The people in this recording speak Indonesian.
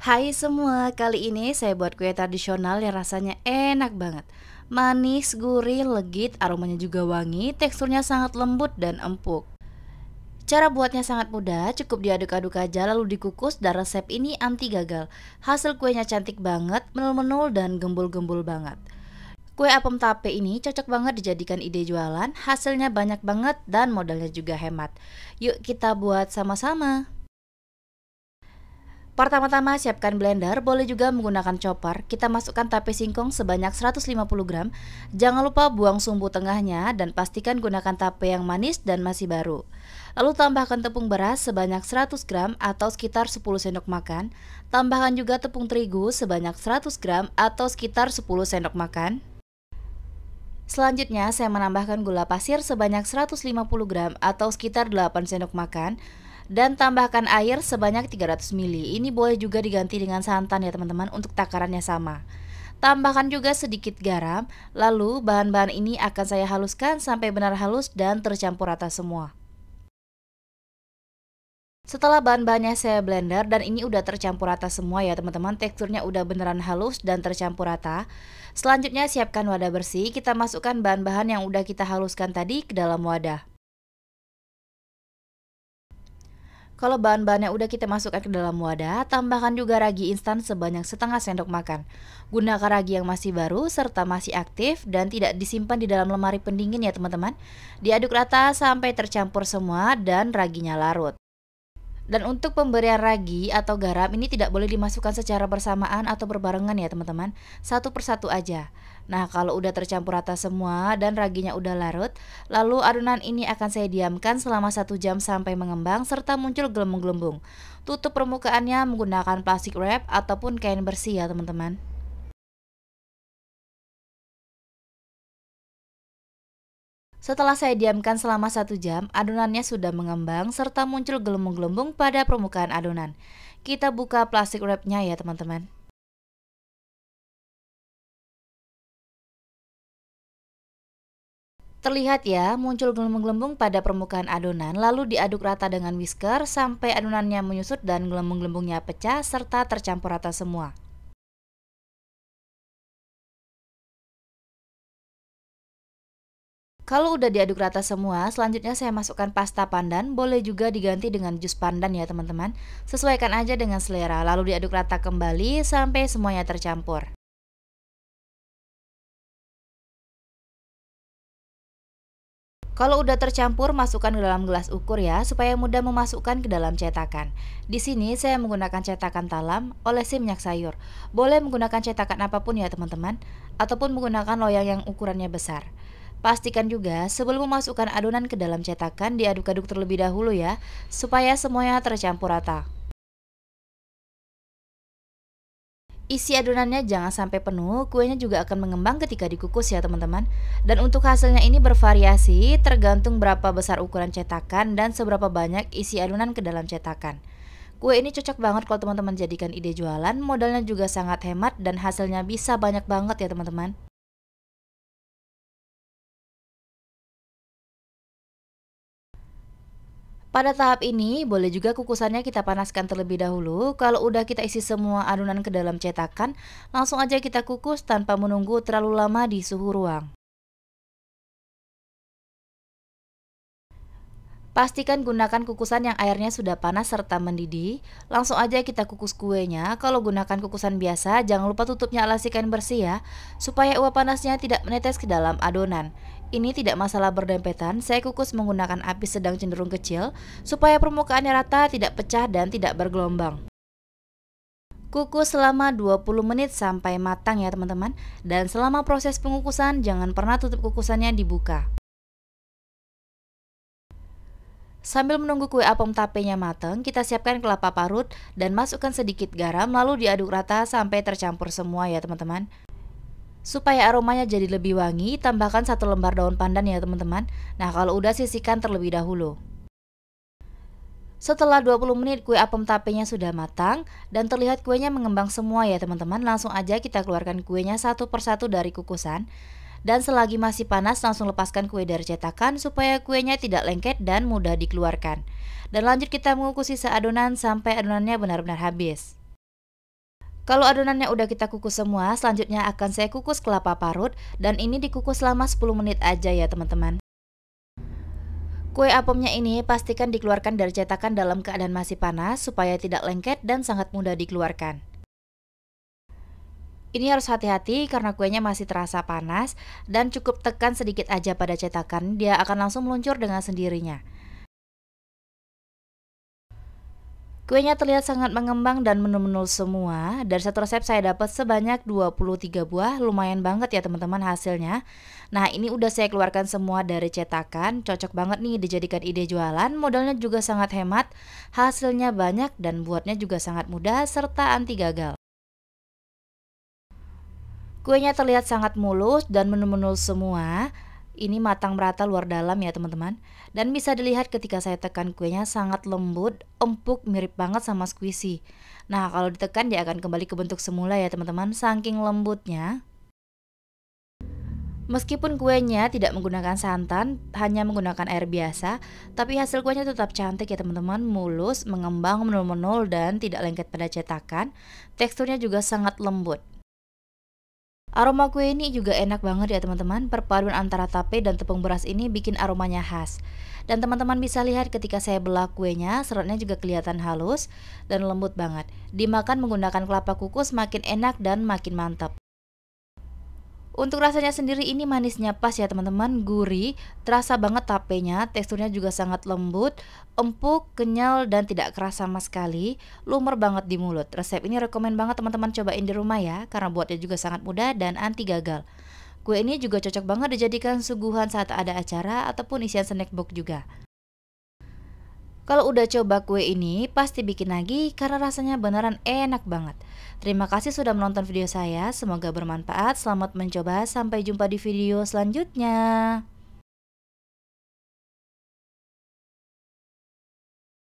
Hai semua, kali ini saya buat kue tradisional yang rasanya enak banget. Manis, gurih, legit, aromanya juga wangi, teksturnya sangat lembut dan empuk. Cara buatnya sangat mudah, cukup diaduk-aduk aja lalu dikukus dan resep ini anti gagal. Hasil kuenya cantik banget, menul-menul dan gembul-gembul banget. Kue apem tape ini cocok banget dijadikan ide jualan, hasilnya banyak banget dan modalnya juga hemat. Yuk kita buat sama-sama. Pertama-tama siapkan blender, boleh juga menggunakan chopper. Kita masukkan tape singkong sebanyak 150 gram. Jangan lupa buang sumbu tengahnya dan pastikan gunakan tape yang manis dan masih baru. Lalu tambahkan tepung beras sebanyak 100 gram atau sekitar 10 sendok makan. Tambahkan juga tepung terigu sebanyak 100 gram atau sekitar 10 sendok makan. Selanjutnya saya menambahkan gula pasir sebanyak 150 gram atau sekitar 8 sendok makan dan tambahkan air sebanyak 300 ml. Ini boleh juga diganti dengan santan ya teman-teman untuk takarannya sama. Tambahkan juga sedikit garam, lalu bahan-bahan ini akan saya haluskan sampai benar halus dan tercampur rata semua. Setelah bahan-bahannya saya blender dan ini udah tercampur rata semua ya teman-teman, teksturnya udah beneran halus dan tercampur rata. Selanjutnya siapkan wadah bersih, kita masukkan bahan-bahan yang udah kita haluskan tadi ke dalam wadah. Kalau bahan-bahannya udah kita masukkan ke dalam wadah, tambahkan juga ragi instan sebanyak setengah sendok makan. Gunakan ragi yang masih baru serta masih aktif dan tidak disimpan di dalam lemari pendingin ya teman-teman. Diaduk rata sampai tercampur semua dan raginya larut. Dan untuk pemberian ragi atau garam ini tidak boleh dimasukkan secara bersamaan atau berbarengan ya teman-teman, satu persatu aja. Nah kalau udah tercampur rata semua dan raginya udah larut, lalu adonan ini akan saya diamkan selama 1 jam sampai mengembang serta muncul gelembung-gelembung. Tutup permukaannya menggunakan plastik wrap ataupun kain bersih ya teman-teman. Setelah saya diamkan selama 1 jam, adonannya sudah mengembang serta muncul gelembung-gelembung pada permukaan adonan. Kita buka plastik wrapnya ya teman-teman. Terlihat ya, muncul gelembung-gelembung pada permukaan adonan, lalu diaduk rata dengan whisker sampai adonannya menyusut dan gelembung-gelembungnya pecah serta tercampur rata semua. Kalau udah diaduk rata semua, selanjutnya saya masukkan pasta pandan, boleh juga diganti dengan jus pandan ya teman-teman. Sesuaikan aja dengan selera, lalu diaduk rata kembali sampai semuanya tercampur. Kalau udah tercampur, masukkan ke dalam gelas ukur ya, supaya mudah memasukkan ke dalam cetakan. Di sini saya menggunakan cetakan talam, olesi minyak sayur. Boleh menggunakan cetakan apapun ya teman-teman, ataupun menggunakan loyang yang ukurannya besar. Pastikan juga sebelum memasukkan adonan ke dalam cetakan diaduk-aduk terlebih dahulu ya, supaya semuanya tercampur rata. Isi adonannya jangan sampai penuh, kuenya juga akan mengembang ketika dikukus ya teman-teman. Dan untuk hasilnya ini bervariasi, tergantung berapa besar ukuran cetakan dan seberapa banyak isi adonan ke dalam cetakan. Kue ini cocok banget kalau teman-teman jadikan ide jualan, modalnya juga sangat hemat dan hasilnya bisa banyak banget ya teman-teman. Pada tahap ini, boleh juga kukusannya kita panaskan terlebih dahulu. Kalau udah kita isi semua adonan ke dalam cetakan, langsung aja kita kukus tanpa menunggu terlalu lama di suhu ruang. Pastikan gunakan kukusan yang airnya sudah panas serta mendidih. Langsung aja kita kukus kuenya. Kalau gunakan kukusan biasa, jangan lupa tutupnya alasi kain bersih ya, supaya uap panasnya tidak menetes ke dalam adonan. Ini tidak masalah berdempetan, saya kukus menggunakan api sedang cenderung kecil, supaya permukaannya rata, tidak pecah dan tidak bergelombang. Kukus selama 20 menit sampai matang ya teman-teman. Dan selama proses pengukusan, jangan pernah tutup kukusannya dibuka. Sambil menunggu kue apem tapenya matang, kita siapkan kelapa parut dan masukkan sedikit garam lalu diaduk rata sampai tercampur semua ya teman-teman. Supaya aromanya jadi lebih wangi, tambahkan 1 lembar daun pandan ya teman-teman. Nah kalau udah sisihkan terlebih dahulu. Setelah 20 menit kue apem tapenya sudah matang dan terlihat kuenya mengembang semua ya teman-teman, langsung aja kita keluarkan kuenya satu persatu dari kukusan. Dan selagi masih panas langsung lepaskan kue dari cetakan supaya kuenya tidak lengket dan mudah dikeluarkan. Dan lanjut kita mengukus sisa adonan sampai adonannya benar-benar habis. Kalau adonannya udah kita kukus semua, selanjutnya akan saya kukus kelapa parut dan ini dikukus selama 10 menit aja ya teman-teman. Kue apemnya ini pastikan dikeluarkan dari cetakan dalam keadaan masih panas supaya tidak lengket dan sangat mudah dikeluarkan. Ini harus hati-hati karena kuenya masih terasa panas dan cukup tekan sedikit aja pada cetakan, dia akan langsung meluncur dengan sendirinya. Kuenya terlihat sangat mengembang dan menul-menul semua. Dari satu resep saya dapat sebanyak 23 buah, lumayan banget ya teman-teman hasilnya. Nah, ini udah saya keluarkan semua dari cetakan, cocok banget nih dijadikan ide jualan, modalnya juga sangat hemat, hasilnya banyak dan buatnya juga sangat mudah serta anti gagal. Kuenya terlihat sangat mulus dan menul-menul semua. Ini matang merata luar dalam ya teman-teman. Dan bisa dilihat ketika saya tekan kuenya sangat lembut, empuk, mirip banget sama squishy. Nah, kalau ditekan dia akan kembali ke bentuk semula ya teman-teman, saking lembutnya. Meskipun kuenya tidak menggunakan santan, hanya menggunakan air biasa, tapi hasil kuenya tetap cantik ya teman-teman, mulus, mengembang, menul-menul, dan tidak lengket pada cetakan. Teksturnya juga sangat lembut. Aroma kue ini juga enak banget ya teman-teman. Perpaduan antara tape dan tepung beras ini bikin aromanya khas. Dan teman-teman bisa lihat ketika saya belah kuenya, seratnya juga kelihatan halus dan lembut banget. Dimakan menggunakan kelapa kukus makin enak dan makin mantap. Untuk rasanya sendiri ini manisnya pas ya teman-teman, gurih, terasa banget tapenya, teksturnya juga sangat lembut, empuk, kenyal, dan tidak keras sama sekali, lumer banget di mulut. Resep ini rekomen banget teman-teman cobain di rumah ya, karena buatnya juga sangat mudah dan anti gagal. Kue ini juga cocok banget dijadikan suguhan saat ada acara ataupun isian snack box juga. Kalau udah coba kue ini, pasti bikin lagi karena rasanya beneran enak banget. Terima kasih sudah menonton video saya, semoga bermanfaat. Selamat mencoba, sampai jumpa di video selanjutnya.